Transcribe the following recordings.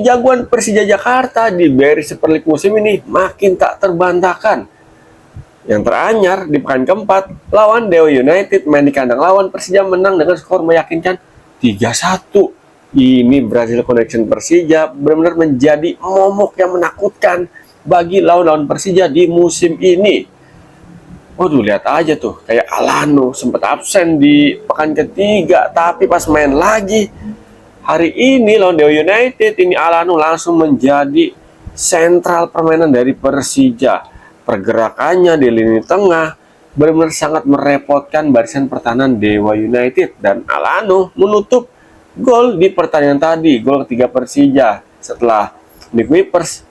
kejagoan Persija Jakarta di Barry Super League musim ini makin tak terbantahkan. Yang teranyar di pekan keempat, lawan Dewa United main di kandang lawan, Persija menang dengan skor meyakinkan 3-1. Ini Brazil Connection Persija benar-benar menjadi momok yang menakutkan bagi lawan-lawan Persija di musim ini. Waduh, lihat aja tuh, kayak Alano sempat absen di pekan ketiga, tapi pas main lagi hari ini lawan Dewa United, ini Alano langsung menjadi sentral permainan dari Persija. Pergerakannya di lini tengah benar-benar sangat merepotkan barisan pertahanan Dewa United, dan Alano menutup gol di pertandingan tadi, gol ketiga Persija setelah Nick Wipers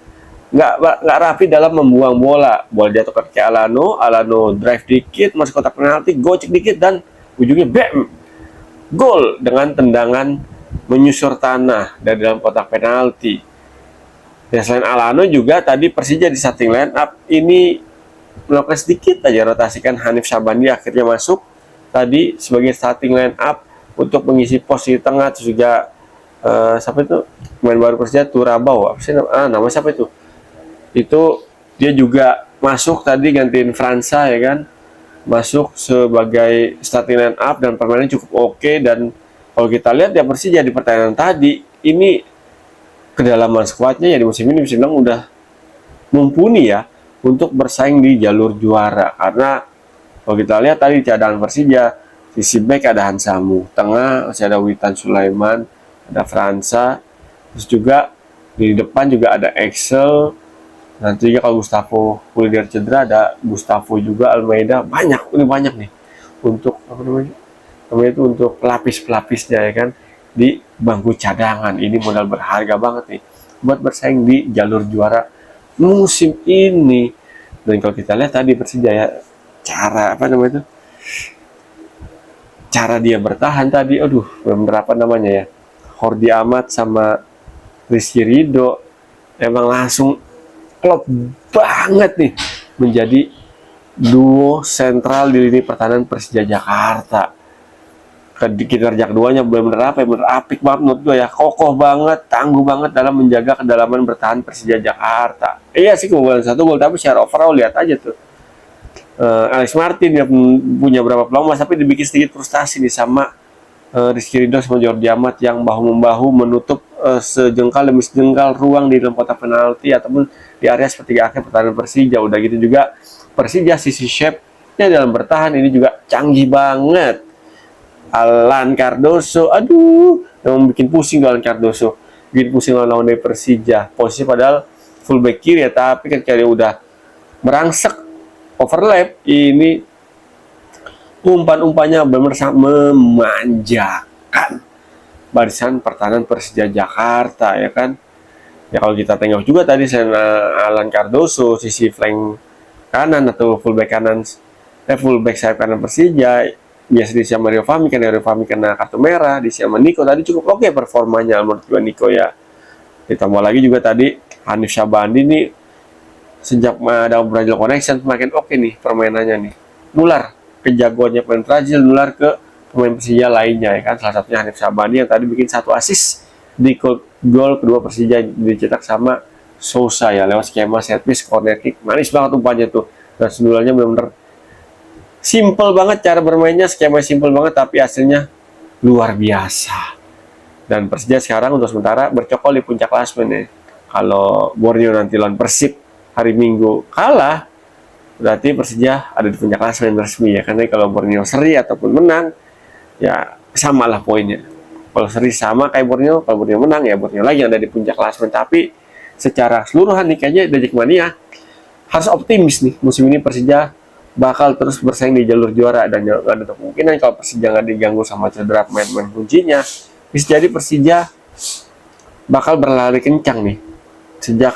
nggak rapi dalam membuang bola jatuh ke kaki Alano drive dikit masuk kotak penalti, gocek dikit, dan ujungnya bam, gol dengan tendangan menyusur tanah dari dalam kotak penalti. Ya, selain Alano juga tadi Persija di starting line up ini melakukan sedikit aja rotasikan. Hanif Syabandi akhirnya masuk tadi sebagai starting line up untuk mengisi pos di tengah. Terus juga siapa itu pemain baru Persija, Turabau, apa sih nama siapa itu dia juga masuk tadi gantiin Fransa, ya kan, masuk sebagai starting line up dan permainannya cukup oke. Dan kalau kita lihat ya Persija di pertandingan tadi ini kedalaman skuadnya ya di musim ini bisa bilang udah mumpuni ya untuk bersaing di jalur juara. Karena kalau kita lihat tadi cadangan Persija, sisi back ada Hansamu, tengah masih ada Witan Sulaiman, ada Fransa, terus juga di depan juga ada Excel. Nanti juga kalau Gustavo Kulider cedera ada Gustavo juga, Almeida, banyak nih untuk apa namanya itu untuk pelapis-pelapisnya, ya kan, di bangku cadangan. Ini modal berharga banget nih buat bersaing di jalur juara musim ini. Dan kalau kita lihat tadi Persija ya, cara dia bertahan tadi, aduh, berapa namanya ya, Hordi Ahmad sama Rizky Ridho emang langsung klop banget nih menjadi duo sentral di lini pertahanan Persija Jakarta. Kinerja keduanya benar-benar apik banget menurut gue ya, kokoh banget, tangguh banget dalam menjaga kedalaman bertahan Persija Jakarta. Iya sih kebobolan 1 gol, tapi secara overall lihat aja tuh Alex Martin yang punya berapa peluang tapi dibikin sedikit frustasi nih sama Rizky Ridho sama Jordi Amat yang bahu-membahu menutup sejengkal demi sejengkal ruang di dalam kotak penalti ataupun di area sepertiga akhir pertahanan Persija. Udah gitu juga Persija sisi shape-nya dalam bertahan ini juga canggih banget. Alan Cardoso, aduh, yang bikin pusing Alan Cardoso, bikin pusing lawan dari Persija. Posisi padahal fullback kiri ya, tapi ketika dia udah merangsek overlap, ini umpan-umpannya benar-benar sangat memanjakan barisan pertahanan Persija Jakarta, ya kan. Ya kalau kita tengok juga tadi selain Alan Cardoso, sisi flank kanan atau fullback sayap kanan Persija biasa diisi sama Rio Fahmi, kena kartu merah, diisi sama Niko tadi cukup oke performanya menurut gue Niko ya. Ditambah lagi juga tadi Hanif Syabandi nih sejak ada Brazil Connection semakin oke nih permainannya nih, nular kejagoannya pemain Brazil, nular ke pemain Persija lainnya, ya kan. Salah satunya Hanif Syabandi yang tadi bikin 1 assist di gol kedua Persija dicetak sama Sousa ya, lewat skema set piece corner kick. Manis banget umpannya tuh, dan sundulannya benar-benar simple banget cara bermainnya, skema simple banget tapi hasilnya luar biasa. Dan Persija sekarang untuk sementara bercokol di puncak klasemen ya. Kalau Borneo nanti lawan Persib hari Minggu kalah, berarti Persija ada di puncak klasemen resmi ya. Karena kalau Borneo seri ataupun menang, ya samalah poinnya. Kalau seri sama kayak Borneo, kalau Borneo menang ya Borneo lagi yang ada di puncak klasemen. Tapi secara keseluruhan nih kayaknya The Jackmania harus optimis nih musim ini Persija bakal terus bersaing di jalur juara. Dan gak ada kemungkinan kalau Persija nggak diganggu sama cedera pemain-pemain kuncinya, bisa jadi Persija bakal berlari kencang nih sejak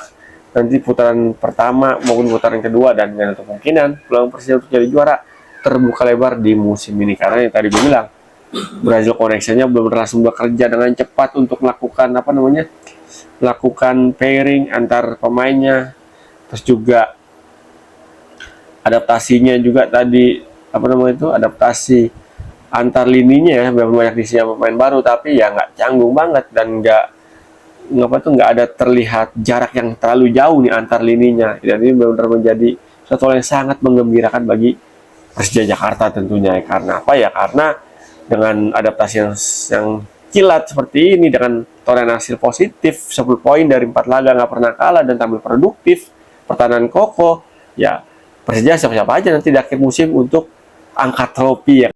nanti putaran pertama maupun putaran kedua. Dan gak ada kemungkinan peluang Persija untuk jadi juara terbuka lebar di musim ini, karena yang tadi gue bilang Brazil Connection-nya belum langsung bekerja dengan cepat untuk melakukan melakukan pairing antar pemainnya. Terus juga adaptasinya juga tadi adaptasi antar lininya ya, memang banyak diisi pemain baru tapi ya nggak canggung banget dan nggak ada terlihat jarak yang terlalu jauh nih antar lininya, dan ini benar-benar menjadi suatu hal yang sangat menggembirakan bagi Persija Jakarta tentunya. Karena apa ya? Karena dengan adaptasi yang kilat seperti ini, dengan torehan hasil positif 10 poin dari 4 laga nggak pernah kalah dan tampil produktif, pertahanan kokoh, ya Persija siapa-siapa aja nanti di akhir musim untuk angkat trofi ya.